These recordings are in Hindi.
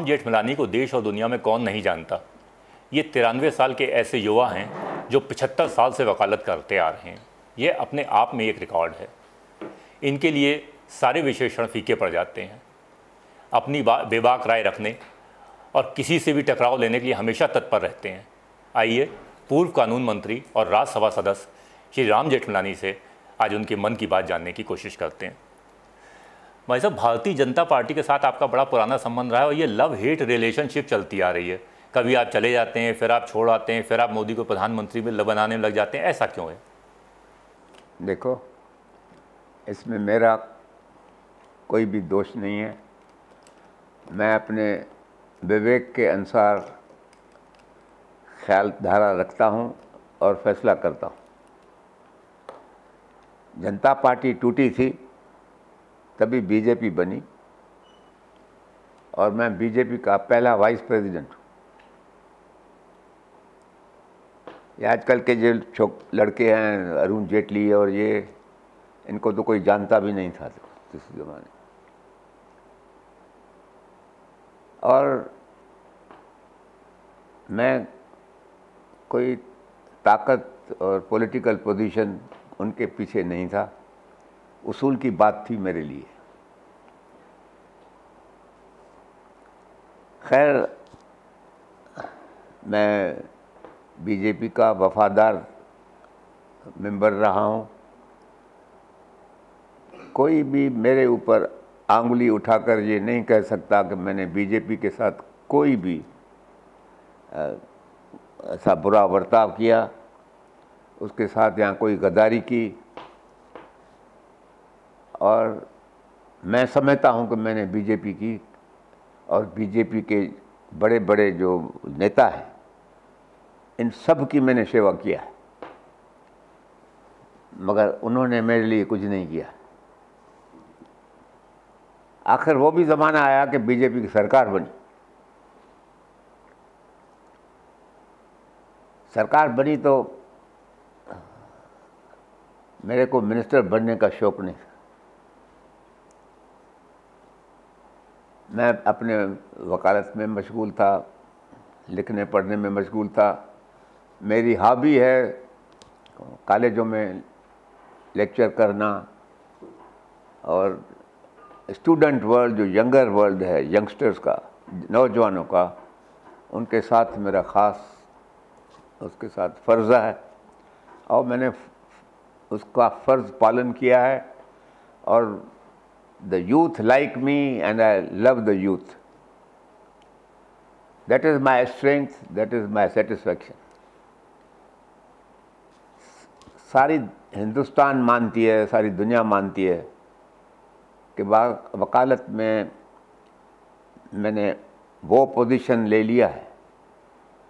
राम जेठमलानी को देश और दुनिया में कौन नहीं जानता। ये 93 साल के ऐसे युवा हैं जो 75 साल से वकालत करते आ रहे हैं। ये अपने आप में एक रिकॉर्ड है। इनके लिए सारे विशेषण फीके पड़ जाते हैं। अपनी बेबाक राय रखने और किसी से भी टकराव लेने के लिए हमेशा तत्पर रहते हैं। आइए पूर्व कानून मंत्री और राज्यसभा सदस्य श्री राम जेठमलानी से आज उनके मन की बात जानने की कोशिश करते हैं। भाई साहब, भारतीय जनता पार्टी के साथ आपका बड़ा पुराना संबंध रहा है और ये लव हेट रिलेशनशिप चलती आ रही है। कभी आप चले जाते हैं, फिर आप छोड़ आते हैं, फिर आप मोदी को प्रधानमंत्री में बनाने लग जाते हैं। ऐसा क्यों है? देखो, इसमें मेरा कोई भी दोष नहीं है। मैं अपने विवेक के अनुसार ख्याल धारा रखता हूँ और फैसला करता हूँ। जनता पार्टी टूटी थी तभी बीजेपी बनी और मैं बीजेपी का पहला वाइस प्रेसिडेंट हूँ। ये आजकल के जो लड़के हैं, अरुण जेटली और ये, इनको तो कोई जानता भी नहीं था इस ज़माने। और मैं कोई ताकत और पॉलिटिकल पोजीशन उनके पीछे नहीं था। उसूल की बात थी मेरे लिए। खैर, मैं बीजेपी का वफादार मेंबर रहा हूँ। कोई भी मेरे ऊपर आंगुली उठाकर ये नहीं कह सकता कि मैंने बीजेपी के साथ कोई भी ऐसा बुरा बर्ताव किया, उसके साथ यहाँ कोई गद्दारी की। और मैं समझता हूँ कि मैंने बीजेपी की और बीजेपी के बड़े बड़े जो नेता हैं, इन सब की मैंने सेवा किया है, मगर उन्होंने मेरे लिए कुछ नहीं किया। आखिर वो भी ज़माना आया कि बीजेपी की सरकार बनी। सरकार बनी तो मेरे को मिनिस्टर बनने का शौक नहीं था। मैं अपने वकालत में मशगूल था, लिखने पढ़ने में मशगूल था। मेरी हॉबी है कॉलेजों में लेक्चर करना और स्टूडेंट वर्ल्ड, जो यंगर वर्ल्ड है, यंगस्टर्स का, नौजवानों का, उनके साथ मेरा ख़ास उसके साथ फ़र्ज़ा है और मैंने उसका फ़र्ज़ पालन किया है। और the youth like me and I love the youth. That is my strength, that is my satisfaction. सारी हिंदुस्तान मानती है, सारी दुनिया मानती है कि वकालत में मैंने वो पोजीशन ले लिया है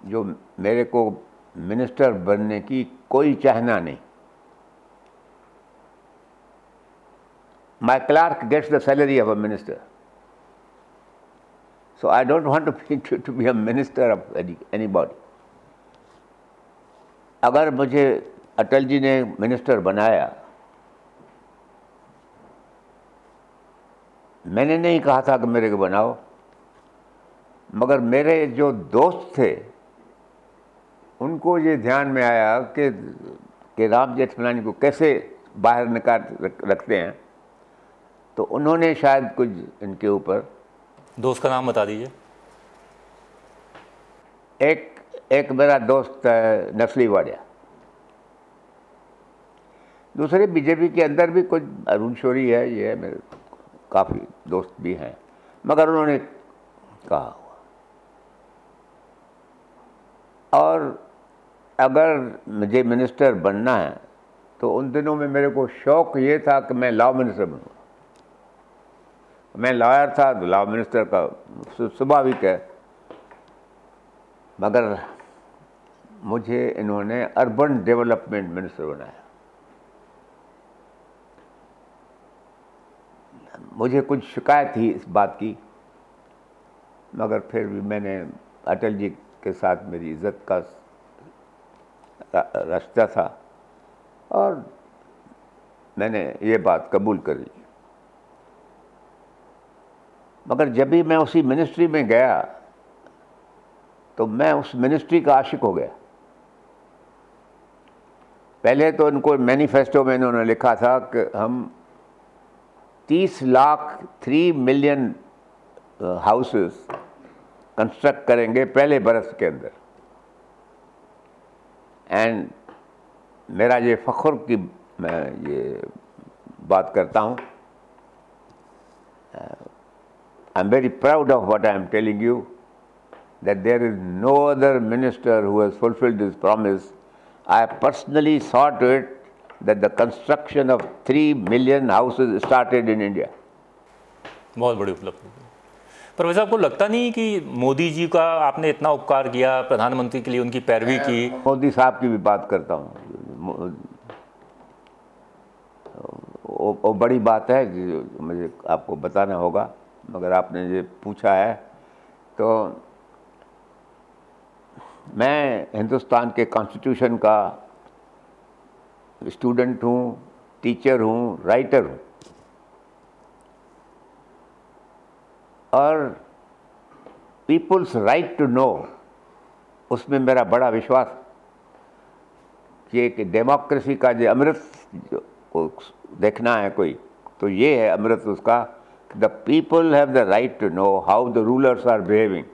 जो मेरे को मिनिस्टर बनने की कोई चाहना नहीं। My clerk gets the salary of a minister. So I don't want to be a minister of anybody. अगर मुझे अटल जी ने मिनिस्टर बनाया, मैंने नहीं कहा था कि मेरे को बनाओ, मगर मेरे जो दोस्त थे उनको ये ध्यान में आया कि राम जेठमलानी को कैसे बाहर निकाल रखते हैं, तो उन्होंने शायद कुछ इनके ऊपर। दोस्त का नाम बता दीजिए। एक मेरा दोस्त है नस्ली वाडिया। दूसरे बीजेपी के अंदर भी कुछ अरुण शौरी है, ये मेरे काफ़ी दोस्त भी हैं, मगर उन्होंने कहा। और अगर मुझे मिनिस्टर बनना है तो उन दिनों में मेरे को शौक़ ये था कि मैं लॉ मिनिस्टर बनूँ। मैं लॉयर था तो लॉ मिनिस्टर का स्वाभाविक है, मगर मुझे इन्होंने अर्बन डेवलपमेंट मिनिस्टर बनाया। मुझे कुछ शिकायत थी इस बात की, मगर फिर भी मैंने, अटल जी के साथ मेरी इज्जत का रास्ता था और मैंने ये बात कबूल कर ली। मगर जब भी मैं उसी मिनिस्ट्री में गया तो मैं उस मिनिस्ट्री का आशिक हो गया। पहले तो उनको मैनिफेस्टो में इन्होंने लिखा था कि हम 30 लाख 3 मिलियन हाउसेस कंस्ट्रक्ट करेंगे पहले बरस के अंदर। एंड मेरा ये फ़ख्र कि मैं ये बात करता हूँ, I am very proud of what I am telling you, that there is no other minister who has fulfilled this promise. I personally saw to it that the construction of 3 million houses started in India. बहुत बड़ी उपलब्धि। पर वैसे आपको लगता नहीं कि मोदी जी का आपने इतना उपकार किया, प्रधानमंत्री के लिए उनकी पैरवी की? मोदी साहब की भी बात करता हूँ, वो बड़ी बात है जो मुझे आपको बताना होगा, मगर आपने ये पूछा है तो मैं हिंदुस्तान के कॉन्स्टिट्यूशन का स्टूडेंट हूँ, टीचर हूँ, राइटर हूँ, और पीपल्स राइट टू नो उसमें मेरा बड़ा विश्वास कि डेमोक्रेसी का जो अमृत को देखना है कोई, तो ये है अमृत उसका, the people have the right to know how the rulers are behaving.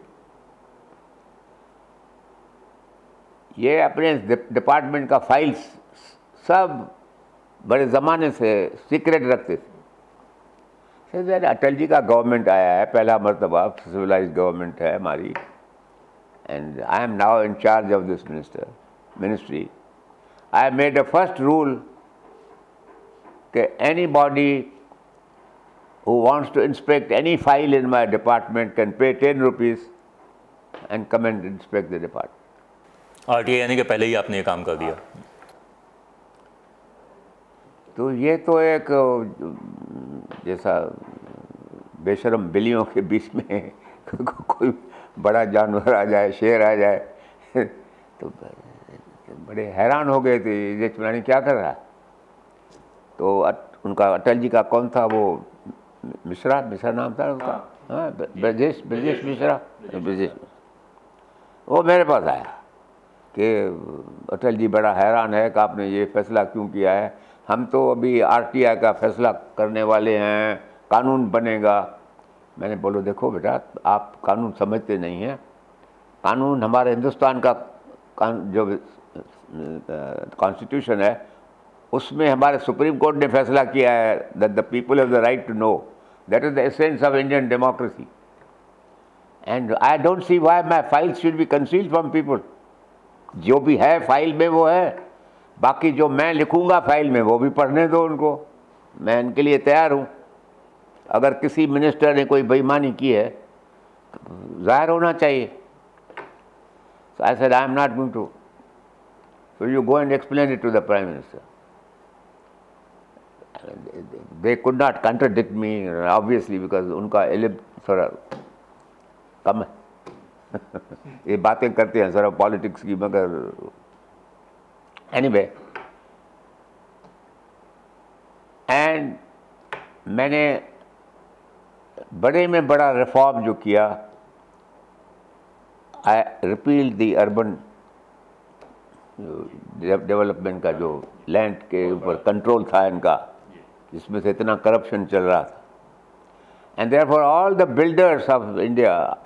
ये अपने डिपार्टमेंट का फाइल्स सब बड़े ज़माने से सीक्रेट रखते थे। अटल जी का गवर्नमेंट आया है, पहला मरतबा सिविलाइज्ड गवर्नमेंट है हमारी, and I am now in charge of this ministry. I made a first rule कि anybody who wants to inspect any file in my department can pay 10 rupees and come and inspect the department. RTI आने के पहले ही आपने ये काम कर दिया। तो ये तो एक जैसा बेशरम बिल्लियों के बीच में कोई बड़ा जानवर आ जाए, शेर आ जाए, तो बड़े हैरान हो गए थे ये चुनानी क्या कर रहा है। तो उनका अटल जी का कौन था वो, मिश्रा नाम था उसका, हाँ, ब्रजेश मिश्रा, वो मेरे पास आया कि अटल जी बड़ा हैरान है कि आपने ये फैसला क्यों किया है, हम तो अभी RTI का फैसला करने वाले हैं, कानून बनेगा। मैंने बोलो देखो बेटा, आप कानून समझते नहीं हैं, कानून हमारे हिंदुस्तान का जो कॉन्स्टिट्यूशन है उसमें हमारे सुप्रीम कोर्ट ने फैसला किया है that the people have the right to know, that is the essence of Indian democracy, and I don't see why my files should be concealed from people. जो भी है फाइल में वो है, बाकी जो मैं लिखूंगा फाइल में वो भी पढ़ने दो उनको, मैं इनके लिए तैयार हूँ। अगर किसी मिनिस्टर ने कोई बेईमानी की है जाहिर होना चाहिए। So I said I am not going to, so you go and explain it to the Prime Minister. They could not contradict me obviously because उनका इल्म थोड़ा कम है ये बातें करते हैं सर पॉलिटिक्स की, मगर एनीवे। एंड मैंने बड़े में बड़ा रिफॉर्म जो किया, आई रिपील द अर्बन डेवलपमेंट का जो लैंड के ऊपर कंट्रोल था इनका, जिसमें से इतना करप्शन चल रहा था, and therefore all the builders of India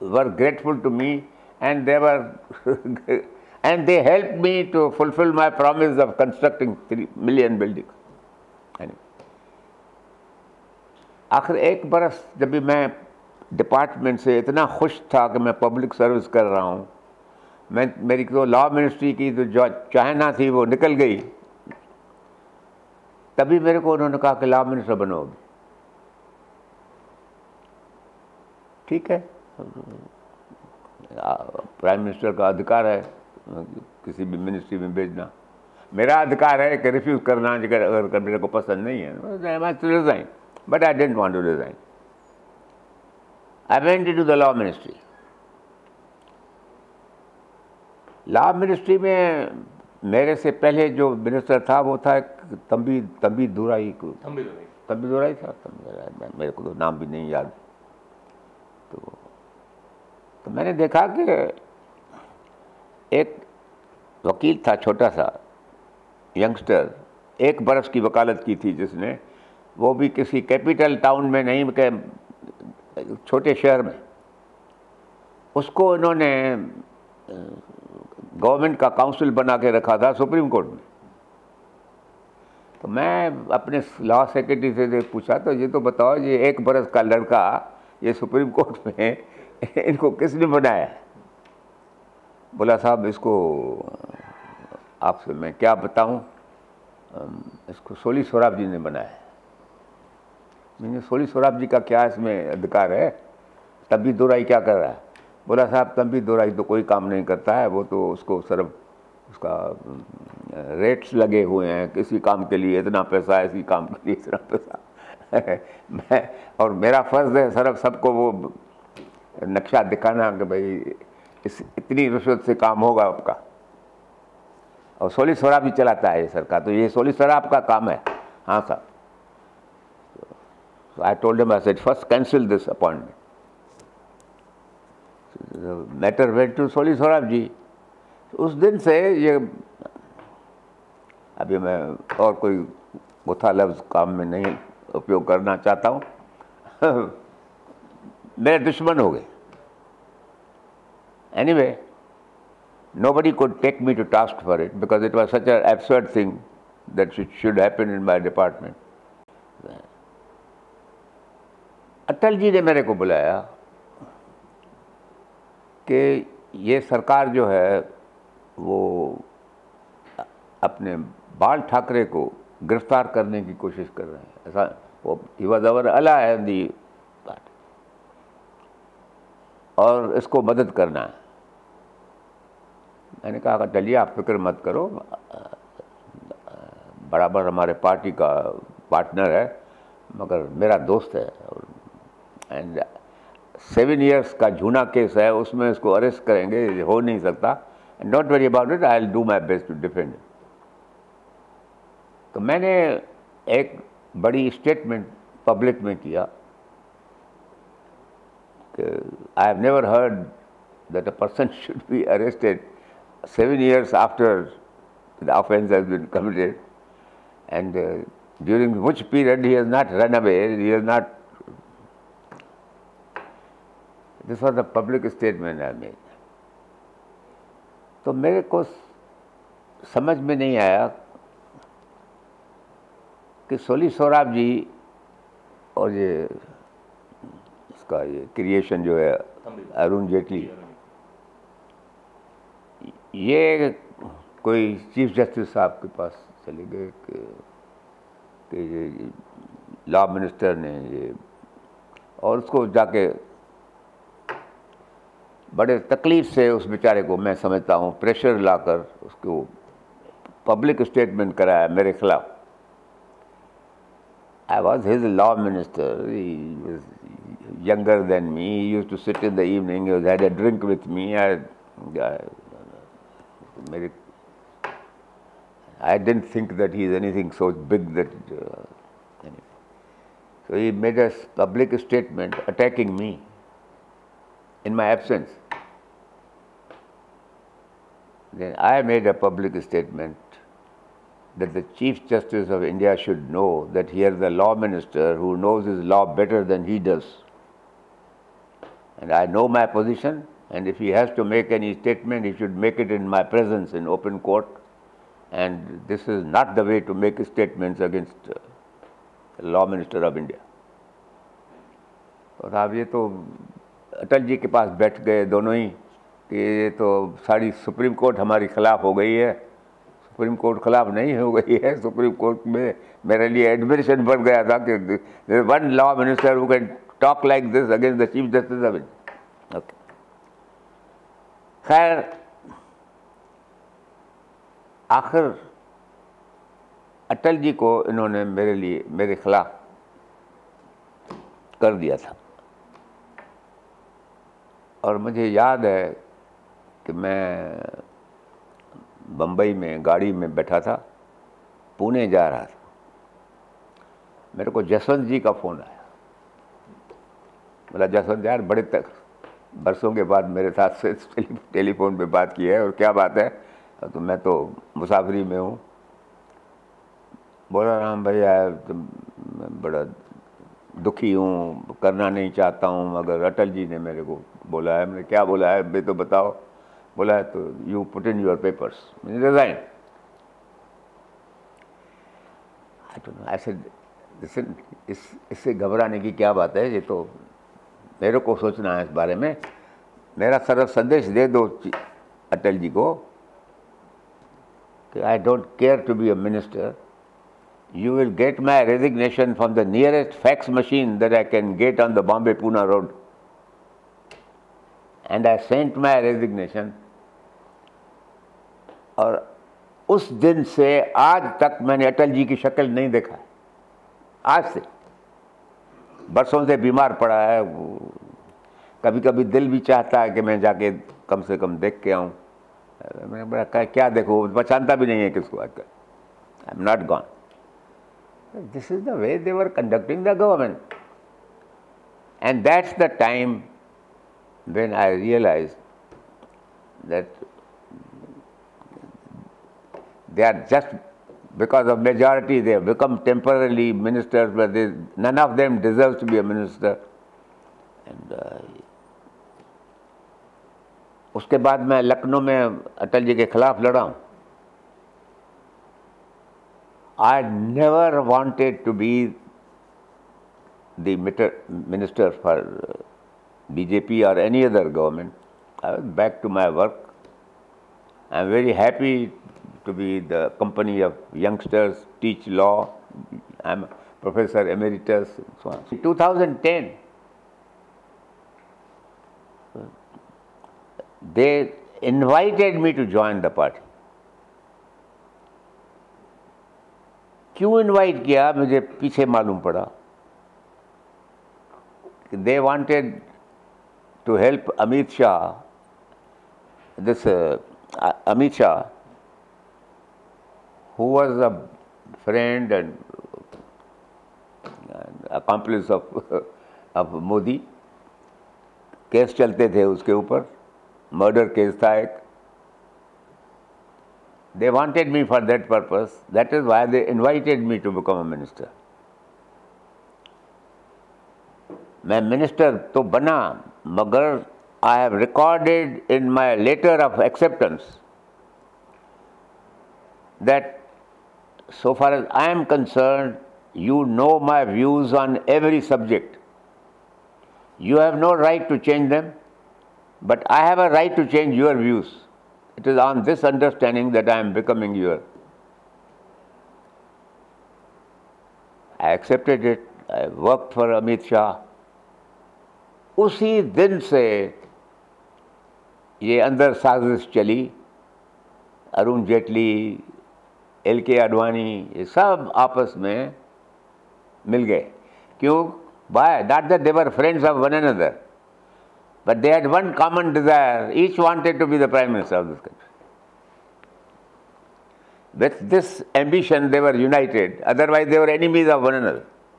were grateful to me, and they were and they helped me to fulfill my promise of constructing 3 million buildings. आखिर एक बरस जब भी मैं डिपार्टमेंट से इतना खुश था कि मैं पब्लिक सर्विस कर रहा हूँ, मेरी तो लॉ मिनिस्ट्री की जो चाहना थी वो निकल गई, तभी मेरे को उन्होंने कहा कि लॉ मिनिस्टर बनो अभी। ठीक है, प्राइम मिनिस्टर का अधिकार है किसी भी मिनिस्ट्री में भेजना, मेरा अधिकार है कि रिफ्यूज़ करना अगर मेरे को पसंद नहीं है। I to resign, but I didn't want to resign. I went into the law ministry. Law ministry में मेरे से पहले जो मिनिस्टर था वो था तंबी दुराई था, मेरे को तो नाम भी नहीं याद। तो मैंने देखा कि एक वकील था, छोटा सा यंगस्टर, 1 बरस की वकालत की थी जिसने, वो भी किसी कैपिटल टाउन में नहीं, के छोटे शहर में। उसको इन्होंने गवर्नमेंट का काउंसिल बना के रखा था सुप्रीम कोर्ट में। तो मैं अपने लॉ सेक्रेटरी से पूछा, तो ये तो बताओ, ये 1 बरस का लड़का ये सुप्रीम कोर्ट में इनको किसने बनाया? बोला साहब इसको आपसे मैं क्या बताऊं, इसको सोली सोराब जी ने बनाया। मैंने सोली सोराब जी का क्या इसमें अधिकार है, तंबी दोराई क्या कर रहा है? बोला साहब तंबी दोराई तो कोई काम नहीं करता है, वो तो उसको सिर्फ उसका रेट्स लगे हुए हैं, किसी काम के लिए इतना पैसा, इसी काम के लिए इतना पैसा मैं और मेरा फ़र्ज़ है सिर्फ सबको वो नक्शा दिखाना कि भाई इतनी रिश्वत से काम होगा आपका। और सोली सोराब भी चलाता है ये सरकार, तो ये सोली सोराब का काम है। हाँ साहब। So I told him, I said, first cancel this appointment. So the matter went to सोली सोराब जी। उस दिन से ये, अभी मैं और कोई गुथा लफ्ज़ काम में नहीं उपयोग करना चाहता हूँ मेरे दुश्मन हो गए। Anyway, nobody could take me to task for it because it was such an absurd thing that it should happen in my department. Atal ji ने मेरे को बुलाया कि ये सरकार जो है वो अपने बाल ठाकरे को गिरफ्तार करने की कोशिश कर रहे हैं। ऐसा वो ही वॉज अवर अला है दी पार्टी, और इसको मदद करना है। मैंने कहा चलिए आप फिक्र मत करो, बराबर हमारे पार्टी का पार्टनर है, मगर मेरा दोस्त है, एंड 7 years का झूना केस है, उसमें इसको अरेस्ट करेंगे, हो नहीं सकता। Don't worry about it, I will do my best to defend. तो मैंने एक बड़ी स्टेटमेंट पब्लिक में किया कि I have never heard that a person should be arrested 7 years after the offense has been committed, and during which period he has not run away, he has not. This was a public statement I made. तो मेरे को समझ में नहीं आया कि सोली सोराब जी और ये इसका ये क्रिएशन जो है अरुण जेटली, ये कोई चीफ जस्टिस साहब के पास चले गए कि ये लॉ मिनिस्टर ने ये, और उसको जाके बड़े तकलीफ से उस बेचारे को, मैं समझता हूँ, प्रेशर लाकर उसको पब्लिक स्टेटमेंट कराया मेरे खिलाफ। I was his law minister. He was younger than me. He used to sit in the evening. He had a drink with me. I didn't think that he is anything so big that. Anyway. So he made a public statement attacking me in my absence. Then I made a public statement that the Chief Justice of India should know that he is the law minister who knows his law better than he does. And I know my position, and if he has to make any statement, he should make it in my presence in open court. And this is not the way to make statements against the law minister of India. और अब ये तो अटल जी के पास बैठ गए दोनों ही कि ये तो सारी सुप्रीम कोर्ट हमारी खिलाफ हो गई है। सुप्रीम कोर्ट खिलाफ नहीं हो गई है, सुप्रीम कोर्ट में मेरे लिए एडमिशन बन गया था कि one law minister who can talk like this against the chief justice of India. Okay, खैर आखिर अटल जी को इन्होंने मेरे खिलाफ कर दिया था। और मुझे याद है कि मैं बम्बई में गाड़ी में बैठा था, पुणे जा रहा था, मेरे को जसवंत जी का फ़ोन आया बोला जसवंत यार बड़े तक बरसों के बाद मेरे साथ से टेलीफोन पे बात की है, और क्या बात है? तो मैं तो मुसाफरी में हूँ। बोला राम भैया तो बड़ा दुखी हूँ, करना नहीं चाहता हूँ, मगर अटल जी ने मेरे को बोला है। मैंने क्या बोला है भाई, तो बताओ। बोला है तो you put in your papers, resign. ऐसे इससे घबराने की क्या बात है, ये तो मेरे को सोचना है इस बारे में। मेरा सरल संदेश दे दो अटल जी को कि I don't care to be a minister, you will get my resignation from the nearest fax machine that I can get on the Bombay Pune road. And I sent my resignation. और उस दिन से आज तक मैंने अटल जी की शक्ल नहीं देखा। आज से बरसों से बीमार पड़ा है, कभी कभी दिल भी चाहता है कि मैं जाके कम से कम देख के आऊँ। मैंने बोला क्या देखो, पहचानता भी नहीं है किसको आजकल। I am not gone. This is the way they were conducting the government. And that's the time when I realized that they are just, because of majority, they have become temporarily ministers, but none of them deserves to be a minister. And उसके बाद मैं लखनऊ में अटल जी के खिलाफ लड़ा हूँ। I never wanted to be the minister for BJP or any other government. I was back to my work. I am very happy to be the company of youngsters, teach law. I am professor emeritus and so on. In 2010, they invited me to join the party. क्यों इनवाइट किया मुझे पीछे मालूम पड़ा। They wanted to help Amit Shah, this Amit Shah who was a friend and accomplice of Modi. Case चलते थे उसके ऊपर, मर्डर केस था एक। They wanted me for that purpose. That is why they invited me to become a minister. मैं मिनिस्टर तो बना, मगर I have recorded in my letter of acceptance that so far as I am concerned, you know my views on every subject. You have no right to change them, but I have a right to change your views. It is on this understanding that I am becoming your. I accepted it. I worked for Amit Shah. उसी दिन से ये अंदर साजिश चली। अरुण जेटली, LK आडवाणी, ये सब आपस में मिल गए। क्यों? Why? Not that they were friends of one another. But they had one common desire. Each wanted to be the Prime Minister of this country. With this ambition, they were united. Otherwise, they were enemies of one another.